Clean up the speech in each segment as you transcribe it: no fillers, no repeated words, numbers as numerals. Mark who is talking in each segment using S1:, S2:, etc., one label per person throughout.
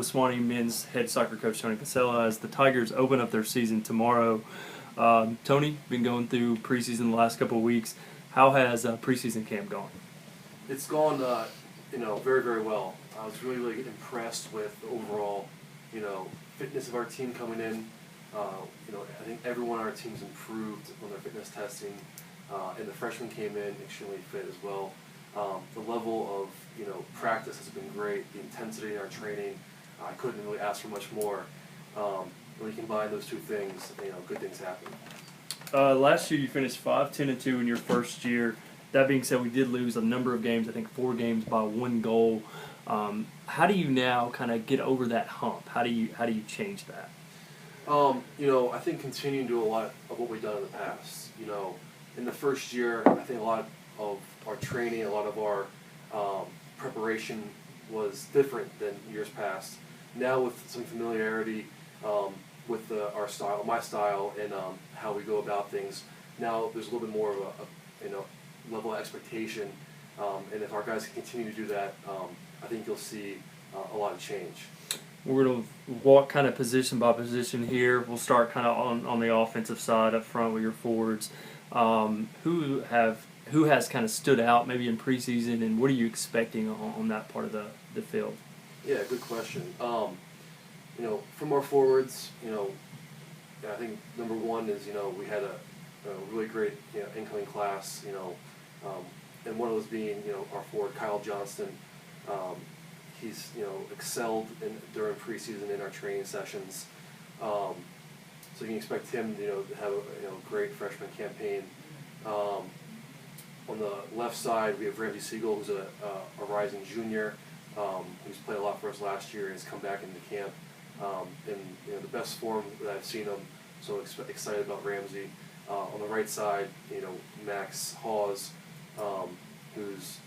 S1: with Sewanee men's head soccer coach Tony Pacella as the Tigers open up their season tomorrow. Tony, been going through preseason the last couple of weeks. How has preseason camp gone?
S2: It's gone, very, very well. I was really, really impressed with the overall, fitness of our team coming in. I think everyone on our team's improved on their fitness testing, and the freshmen came in extremely fit as well. The level of, practice has been great. The intensity in our training, I couldn't really ask for much more. When you combine those two things, good things happen.
S1: Last year you finished 5-10-2 in your first year. That being said, we did lose a number of games, I think 4 games by 1 goal. How do you now kind of get over that hump? How do you change that?
S2: I think continuing to do a lot of what we've done in the past. In the first year, I think a lot of our training, a lot of our preparation was different than years past. Now with some familiarity with our style, my style, and how we go about things, now there's a little bit more of a level of expectation, and if our guys can continue to do that, I think you'll see a lot of change.
S1: We're going to walk kind of position by position here. We'll start kind of on the offensive side up front with your forwards. Who has kind of stood out maybe in preseason, and what are you expecting on that part of the field?
S2: Yeah, good question. From our forwards, I think number one is, we had a really great, incoming class, and one of those being, our forward, Kyle Johnston. He's, excelled during preseason in our training sessions. So you can expect him, to have a great freshman campaign. On the left side, we have Ramsey Siegel, who's a rising junior, who's played a lot for us last year and has come back into camp in the best form that I've seen him. So excited about Ramsey. On the right side, Max Hawes, who's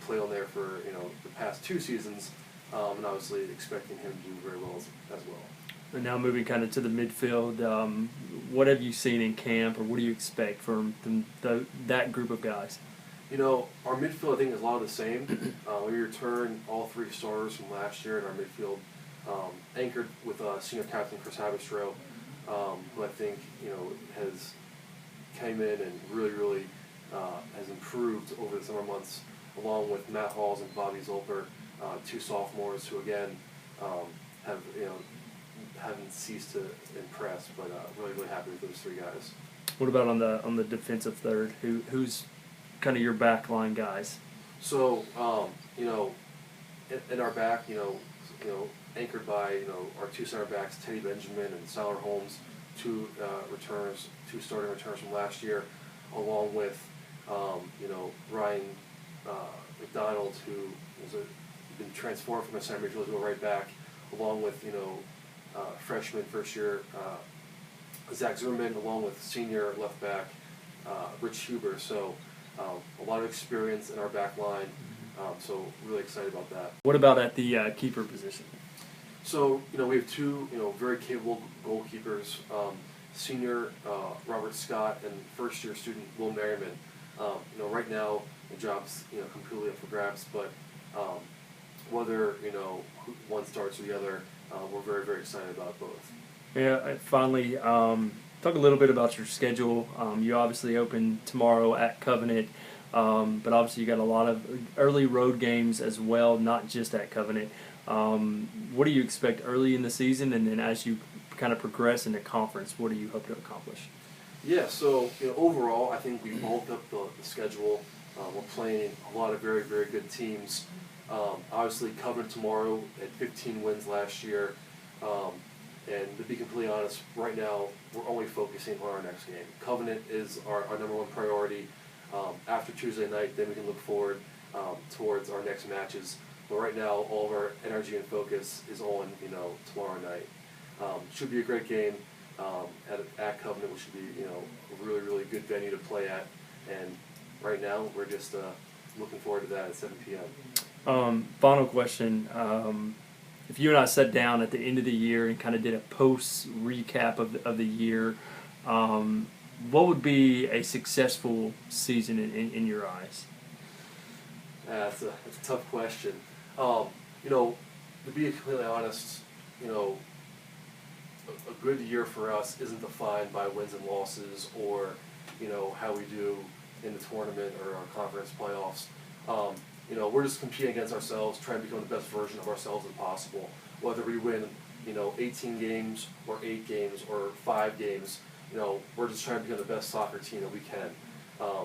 S2: played on there for the past 2 seasons, and obviously expecting him to do very well as well.
S1: And now moving kind of to the midfield, what have you seen in camp, or what do you expect from that group of guys?
S2: Our midfield, I think, is a lot of the same. We return all 3 starters from last year in our midfield, anchored with senior captain Chris Habistro, who I think has came in and really, really has improved over the summer months, along with Matt Halls and Bobby Zolper, 2 sophomores who again haven't ceased to impress, but really, really happy with those 3 guys.
S1: What about on the defensive third? Who's kind of your backline guys?
S2: So in our back, anchored by our 2 center backs, Teddy Benjamin and Siler Holmes, 2 starting returners from last year, along with Ryan McDonald, who has been transformed from a center midfielder to a right back, along with freshman first year Zach Zimmerman, along with senior left back Rich Huber. So a lot of experience in our back line. So really excited about that.
S1: What about at the keeper position?
S2: So we have 2 very capable goalkeepers, senior Robert Scott and first year student Will Merriman. Right now the job's completely up for grabs, but whether one starts or the other, we're very, very excited about both.
S1: Yeah, finally, talk a little bit about your schedule. You obviously open tomorrow at Covenant, but obviously you got a lot of early road games as well, not just at Covenant. What do you expect early in the season, and then as you kind of progress into conference, what do you hope to accomplish?
S2: Yeah, so overall, I think we bulked up the schedule. We're playing a lot of very, very good teams. Obviously, Covenant tomorrow at 15 wins last year. And to be completely honest, right now we're only focusing on our next game. Covenant is our number 1 priority. After Tuesday night, then we can look forward towards our next matches. But right now, all of our energy and focus is on tomorrow night. Should be a great game at Covenant, which should be a really, really good venue to play at. And right now, we're just looking forward to that at 7 p.m.
S1: Final question. If you and I sat down at the end of the year and kind of did a post recap of the year, what would be a successful season in your eyes?
S2: That's a tough question. to be completely honest, you know, a good year for us isn't defined by wins and losses or, you know, how we do in the tournament or our conference playoffs. You know, we're just competing against ourselves, trying to become the best version of ourselves as possible. Whether we win, you know, 18 games or 8 games or 5 games, you know, we're just trying to become the best soccer team that we can.